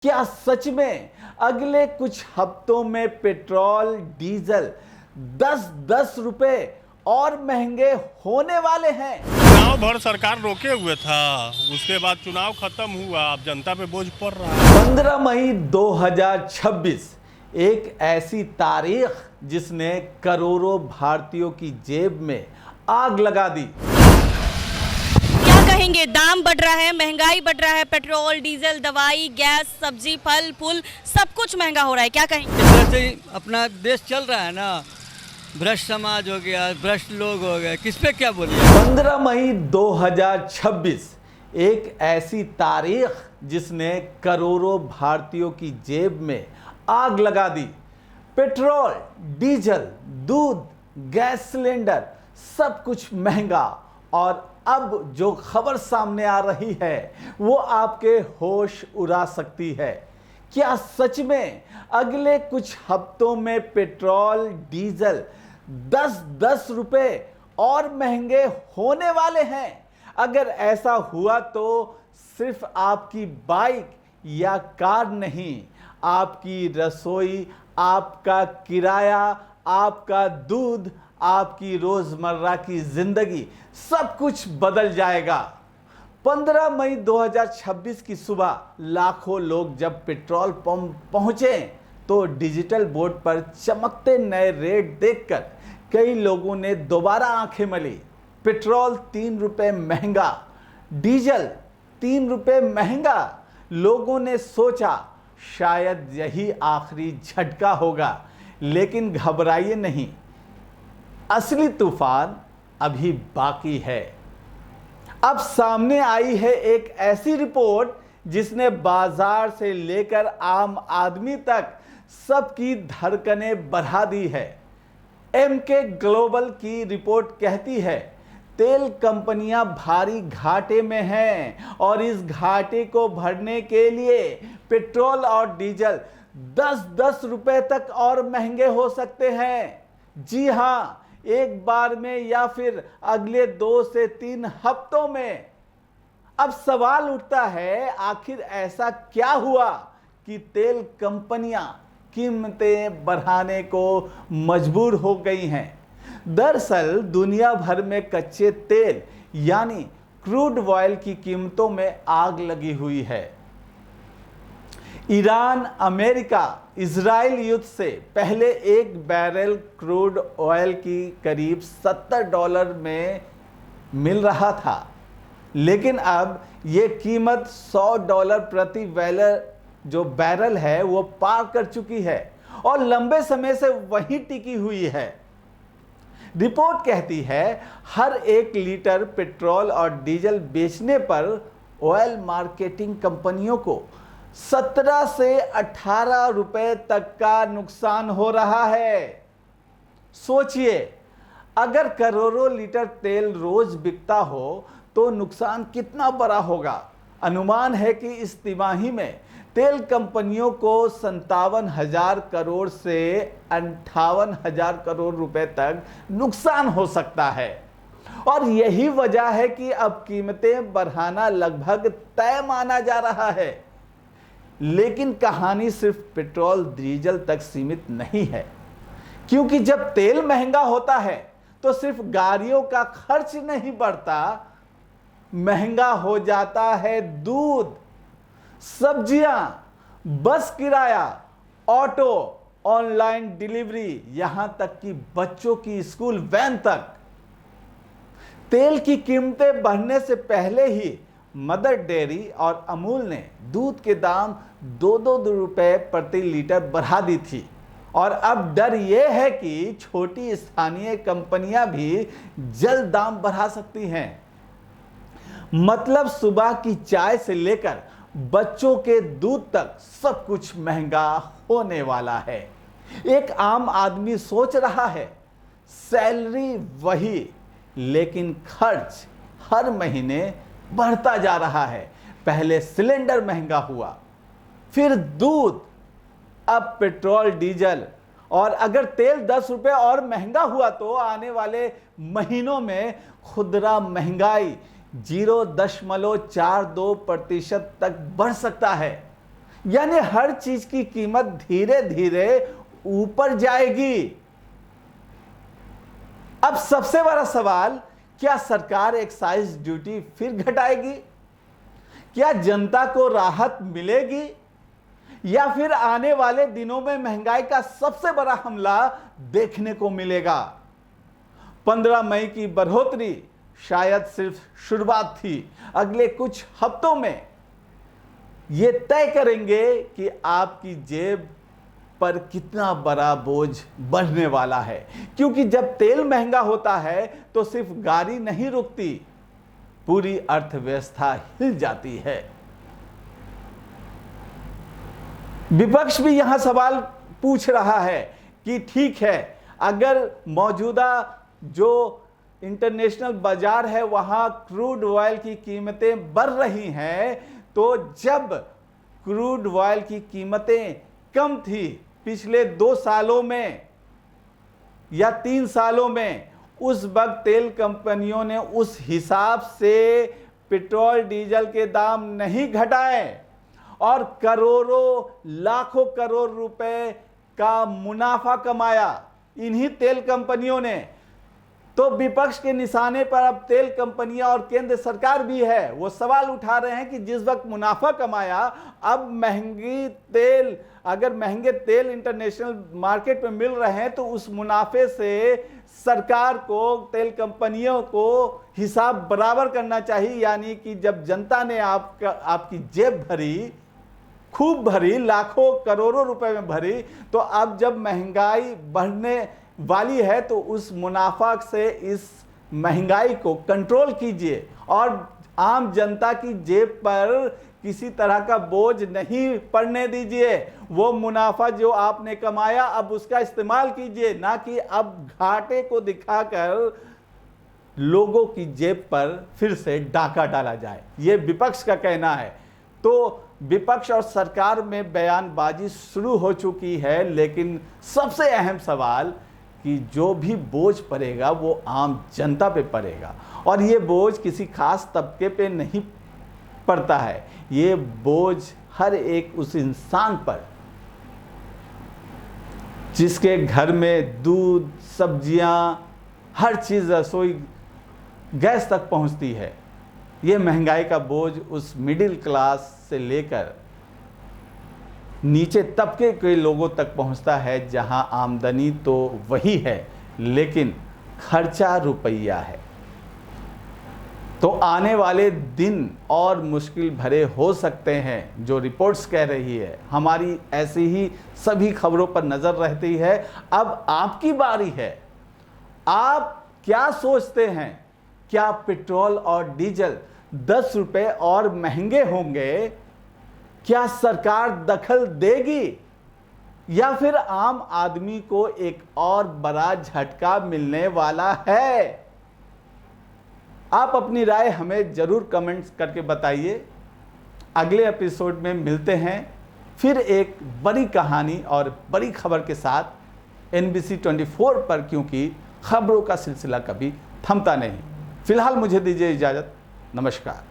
क्या सच में अगले कुछ हफ्तों में पेट्रोल डीजल 10-10 रुपए और महंगे होने वाले हैं? चुनाव भर सरकार रोके हुए था, उसके बाद चुनाव खत्म हुआ, अब जनता पे बोझ पड़ रहा है। 15 मई 2026 एक ऐसी तारीख जिसने करोड़ों भारतीयों की जेब में आग लगा दी। क्या कहेंगे, दाम बढ़ रहा है, महंगाई बढ़ रहा है, पेट्रोल डीजल दवाई गैस सब्जी फल फूल सब कुछ महंगा हो रहा है, क्या कहेंगे? इस तरह से अपना देश चल रहा है ना, भ्रष्ट समाज हो गया, भ्रष्ट लोग हो गए, किस पे क्या बोलिए। 15 मई 2026 एक ऐसी तारीख जिसने करोड़ों भारतीयों की जेब में आग लगा दी। पेट्रोल डीजल दूध गैस सिलेंडर सब कुछ महंगा, और अब जो खबर सामने आ रही है वो आपके होश उड़ा सकती है। क्या सच में अगले कुछ हफ्तों में पेट्रोल डीजल 10-10 रुपए और महंगे होने वाले हैं? अगर ऐसा हुआ तो सिर्फ आपकी बाइक या कार नहीं, आपकी रसोई, आपका किराया, आपका दूध, आपकी रोजमर्रा की जिंदगी सब कुछ बदल जाएगा। 15 मई 2026 की सुबह लाखों लोग जब पेट्रोल पंप पहुंचे तो डिजिटल बोर्ड पर चमकते नए रेट देखकर कई लोगों ने दोबारा आंखें मली। पेट्रोल 3 रुपए महंगा, डीजल 3 रुपए महंगा। लोगों ने सोचा शायद यही आखिरी झटका होगा, लेकिन घबराइए नहीं, असली तूफान अभी बाकी है। अब सामने आई है एक ऐसी रिपोर्ट जिसने बाजार से लेकर आम आदमी तक सबकी धड़कनें बढ़ा दी है। एमके ग्लोबल की रिपोर्ट कहती है तेल कंपनियां भारी घाटे में हैं और इस घाटे को भरने के लिए पेट्रोल और डीजल 10-10 रुपए तक और महंगे हो सकते हैं। जी हां, एक बार में या फिर अगले 2 से 3 हफ्तों में। अब सवाल उठता है, आखिर ऐसा क्या हुआ कि तेल कंपनियां कीमतें बढ़ाने को मजबूर हो गई हैं? दरअसल दुनिया भर में कच्चे तेल यानी क्रूड ऑयल की कीमतों में आग लगी हुई है। ईरान, अमेरिका, इजराइल युद्ध से पहले एक बैरल क्रूड ऑयल की करीब $70 में मिल रहा था, लेकिन अब ये कीमत $100 प्रति बैरल है वो पार कर चुकी है और लंबे समय से वहीं टिकी हुई है। रिपोर्ट कहती है हर 1 लीटर पेट्रोल और डीजल बेचने पर ऑयल मार्केटिंग कंपनियों को 17 से 18 रुपए तक का नुकसान हो रहा है। सोचिए, अगर करोड़ों लीटर तेल रोज बिकता हो तो नुकसान कितना बड़ा होगा। अनुमान है कि इस तिमाही में तेल कंपनियों को 57,000 करोड़ से 58,000 करोड़ रुपए तक नुकसान हो सकता है। और यही वजह है कि अब कीमतें बढ़ाना लगभग तय माना जा रहा है। लेकिन कहानी सिर्फ पेट्रोल डीजल तक सीमित नहीं है, क्योंकि जब तेल महंगा होता है तो सिर्फ गाड़ियों का खर्च नहीं बढ़ता, महंगा हो जाता है दूध, सब्जियां, बस किराया, ऑटो, ऑनलाइन डिलीवरी, यहां तक कि बच्चों की स्कूल वैन तक। तेल की कीमतें बढ़ने से पहले ही मदर डेयरी और अमूल ने दूध के दाम 2-2 रुपए प्रति लीटर बढ़ा दी थी, और अब डर यह है कि छोटी स्थानीय कंपनियां भी जल्द दाम बढ़ा सकती हैं। मतलब सुबह की चाय से लेकर बच्चों के दूध तक सब कुछ महंगा होने वाला है। एक आम आदमी सोच रहा है सैलरी वही, लेकिन खर्च हर महीने बढ़ता जा रहा है। पहले सिलेंडर महंगा हुआ, फिर दूध, अब पेट्रोल डीजल, और अगर तेल 10 रुपए और महंगा हुआ तो आने वाले महीनों में खुदरा महंगाई 0.42% तक बढ़ सकता है। यानी हर चीज की कीमत धीरे धीरे ऊपर जाएगी। अब सबसे बड़ा सवाल, क्या सरकार एक्साइज ड्यूटी फिर घटाएगी? क्या जनता को राहत मिलेगी? या फिर आने वाले दिनों में महंगाई का सबसे बड़ा हमला देखने को मिलेगा? 15 मई की बढ़ोतरी शायद सिर्फ शुरुआत थी। अगले कुछ हफ्तों में यह तय करेंगे कि आपकी जेब पर कितना बड़ा बोझ बढ़ने वाला है, क्योंकि जब तेल महंगा होता है तो सिर्फ गाड़ी नहीं रुकती, पूरी अर्थव्यवस्था हिल जाती है। विपक्ष भी यहां सवाल पूछ रहा है कि ठीक है, अगर मौजूदा जो इंटरनेशनल बाजार है वहां क्रूड ऑयल की कीमतें बढ़ रही हैं, तो जब क्रूड ऑयल की कीमतें कम थी पिछले 2 सालों में या 3 सालों में, उस वक्त तेल कंपनियों ने उस हिसाब से पेट्रोल डीजल के दाम नहीं घटाए और करोड़ों लाखों करोड़ रुपए का मुनाफा कमाया इन्हीं तेल कंपनियों ने। तो विपक्ष के निशाने पर अब तेल कंपनियां और केंद्र सरकार भी है। वो सवाल उठा रहे हैं कि जिस वक्त मुनाफा कमाया, अब अगर महंगे तेल इंटरनेशनल मार्केट में मिल रहे हैं तो उस मुनाफे से सरकार को, तेल कंपनियों को हिसाब बराबर करना चाहिए। यानी कि जब जनता ने आपकी जेब भरी, खूब भरी, लाखों करोड़ों रुपए में भरी, तो अब जब महंगाई बढ़ने वाली है तो उस मुनाफा से इस महंगाई को कंट्रोल कीजिए और आम जनता की जेब पर किसी तरह का बोझ नहीं पड़ने दीजिए। वो मुनाफा जो आपने कमाया अब उसका इस्तेमाल कीजिए, ना कि अब घाटे को दिखाकर लोगों की जेब पर फिर से डाका डाला जाए। ये विपक्ष का कहना है। तो विपक्ष और सरकार में बयानबाजी शुरू हो चुकी है, लेकिन सबसे अहम सवाल कि जो भी बोझ पड़ेगा वो आम जनता पे पड़ेगा, और ये बोझ किसी खास तबके पे नहीं पड़ता है। ये बोझ हर एक उस इंसान पर जिसके घर में दूध, सब्जियां, हर चीज़, रसोई गैस तक पहुंचती है। ये महंगाई का बोझ उस मिडिल क्लास से लेकर नीचे तबके के लोगों तक पहुंचता है, जहां आमदनी तो वही है लेकिन खर्चा रुपया है। तो आने वाले दिन और मुश्किल भरे हो सकते हैं, जो रिपोर्ट्स कह रही है। हमारी ऐसी ही सभी खबरों पर नज़र रहती है। अब आपकी बारी है, आप क्या सोचते हैं? क्या पेट्रोल और डीजल 10 रुपए और महंगे होंगे? क्या सरकार दखल देगी या फिर आम आदमी को एक और बड़ा झटका मिलने वाला है? आप अपनी राय हमें जरूर कमेंट्स करके बताइए। अगले एपिसोड में मिलते हैं फिर एक बड़ी कहानी और बड़ी खबर के साथ NBC 24 पर, क्योंकि खबरों का सिलसिला कभी थमता नहीं। फिलहाल मुझे दीजिए इजाज़त। नमस्कार।